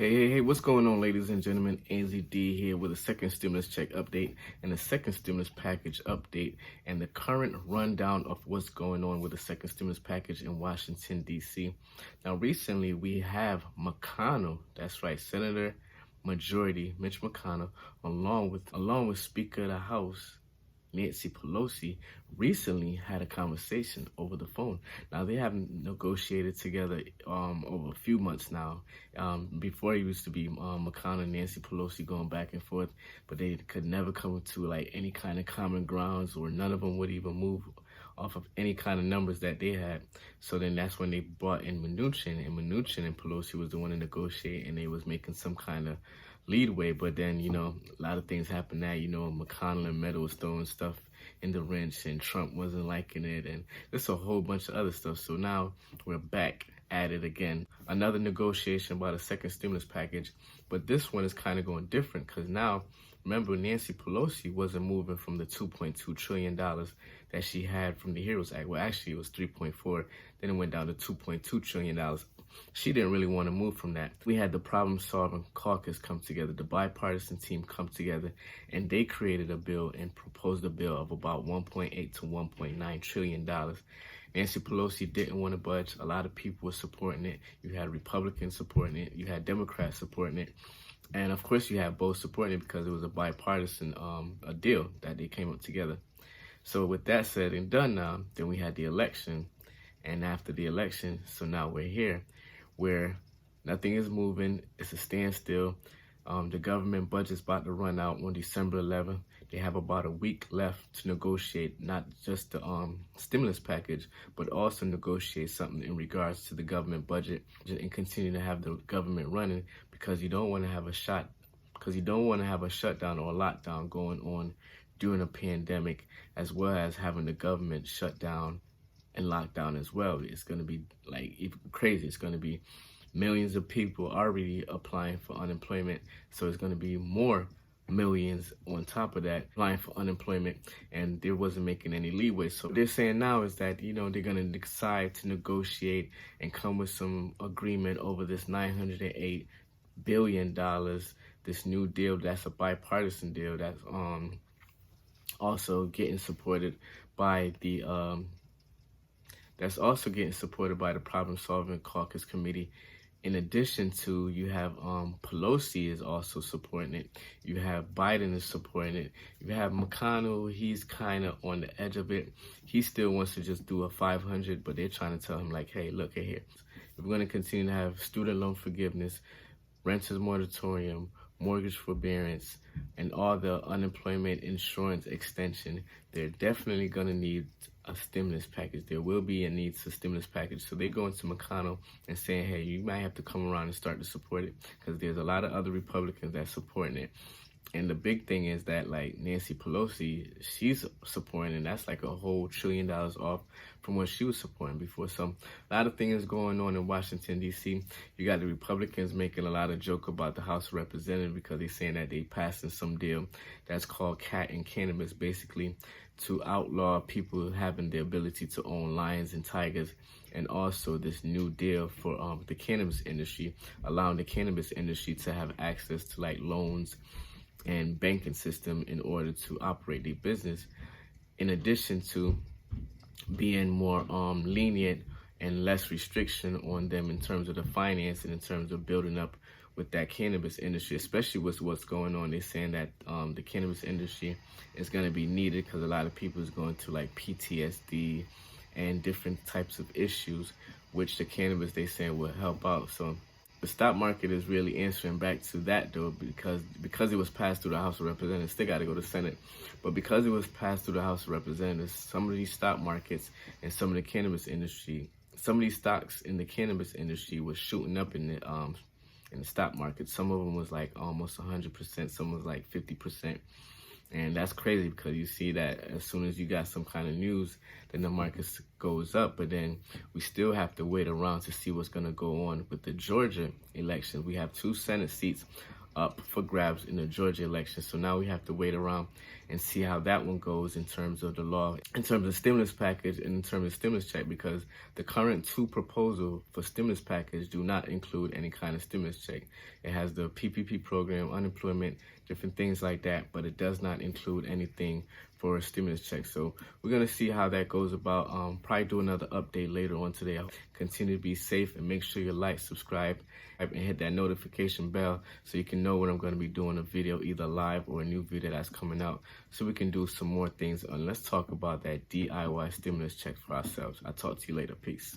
Hey, what's going on, ladies and gentlemen? AZD here with a second stimulus check update and a second stimulus package update and the current rundown of what's going on with the second stimulus package in Washington, D.C. Now, recently we have McConnell, that's right, Senator Majority Mitch McConnell, along with Speaker of the House, Nancy Pelosi, recently had a conversation over the phone. Now, they haven't negotiated together over a few months now. Before, it used to be McConnell and Nancy Pelosi going back and forth, but they could never come to like any kind of common grounds, or none of them would even move off of any kind of numbers that they had. So then that's when they brought in Mnuchin, and Mnuchin and Pelosi was the one to negotiate, and they was making some kind of leadway. But then, a lot of things happened now. McConnell and Meadow was throwing stuff in the wrench, and Trump wasn't liking it, and there's a whole bunch of other stuff. So now we're back at it again. Another negotiation about a second stimulus package, but this one is kind of going different because now, remember, Nancy Pelosi wasn't moving from the $2.2 trillion that she had from the HEROES Act. Well, actually, it was 3.4. Then it went down to $2.2 trillion. She didn't really want to move from that. We had the problem-solving caucus come together, the bipartisan team come together, and they created a bill and proposed a bill of about $1.8 to $1.9 trillion. Nancy Pelosi didn't want to budge. A lot of people were supporting it. You had Republicans supporting it. You had Democrats supporting it. And of course, you had both supporting it because it was a bipartisan a deal that they came up together. So with that said and done now, then we had the election. And after the election, so now we're here where nothing is moving. It's a standstill. The government budget's about to run out on December 11th. They have about a week left to negotiate not just the stimulus package, but also negotiate something in regards to the government budget and continue to have the government running, because you don't want to have a shutdown or a lockdown going on during a pandemic, as well as having the government shut down and lockdown as well. It's going to be like crazy. It's going to be millions of people already applying for unemployment, so it's going to be more millions on top of that applying for unemployment, and they wasn't making any leeway. So what they're saying now is that they're going to decide to negotiate and come with some agreement over this $908 billion, this new deal that's a bipartisan deal that's also getting supported by the Problem-Solving Caucus Committee. In addition to, you have Pelosi is also supporting it. You have Biden is supporting it. You have McConnell, he's kind of on the edge of it. He still wants to just do a 500, but they're trying to tell him like, hey, look at here. If we're going to continue to have student loan forgiveness, renters moratorium, mortgage forbearance, and all the unemployment insurance extension, they're definitely going to need a stimulus package. There will be a need for stimulus package. So they're going to McConnell and saying, hey, you might have to come around and start to support it, because there's a lot of other Republicans that's supporting it. And the big thing is that, like, Nancy Pelosi, she's supporting, and that's like a whole $1 trillion off from what she was supporting before. So a lot of things going on in Washington, D.C. You got the Republicans making a lot of joke about the House of Representatives, because they're saying that they passing some deal that's called cat and cannabis, basically to outlaw people having the ability to own lions and tigers, and also this new deal for the cannabis industry, allowing the cannabis industry to have access to like loans and banking system in order to operate their business, in addition to being more lenient and less restriction on them in terms of the finance and in terms of building up with that cannabis industry, especially with what's going on. They're saying that the cannabis industry is going to be needed because a lot of people is going to like PTSD and different types of issues, which the cannabis, they saying, will help out. So the stock market is really answering back to that, though, because it was passed through the House of Representatives. Still got to go to Senate, but because it was passed through the House of Representatives, some of these stock markets and some of the cannabis industry, some of these stocks in the cannabis industry was shooting up in the stock market. Some of them was like almost 100%, some was like 50%. And that's crazy, because you see that as soon as you got some kind of news, then the market goes up. But then we still have to wait around to see what's going to go on with the Georgia election. We have 2 Senate seats up for grabs in the Georgia election. So now we have to wait around and see how that one goes in terms of the law, in terms of the stimulus package, and in terms of stimulus check, because the current two proposals for stimulus package do not include any kind of stimulus check. It has the PPP program, unemployment, different things like that, but it does not include anything for a stimulus check. So we're going to see how that goes about. Probably do another update later on today. Continue to be safe and make sure you like, subscribe, and hit that notification bell so you can know when I'm going to be doing a video, either live or a new video that's coming out, so we can do some more things. And let's talk about that DIY stimulus check for ourselves. I'll talk to you later. Peace.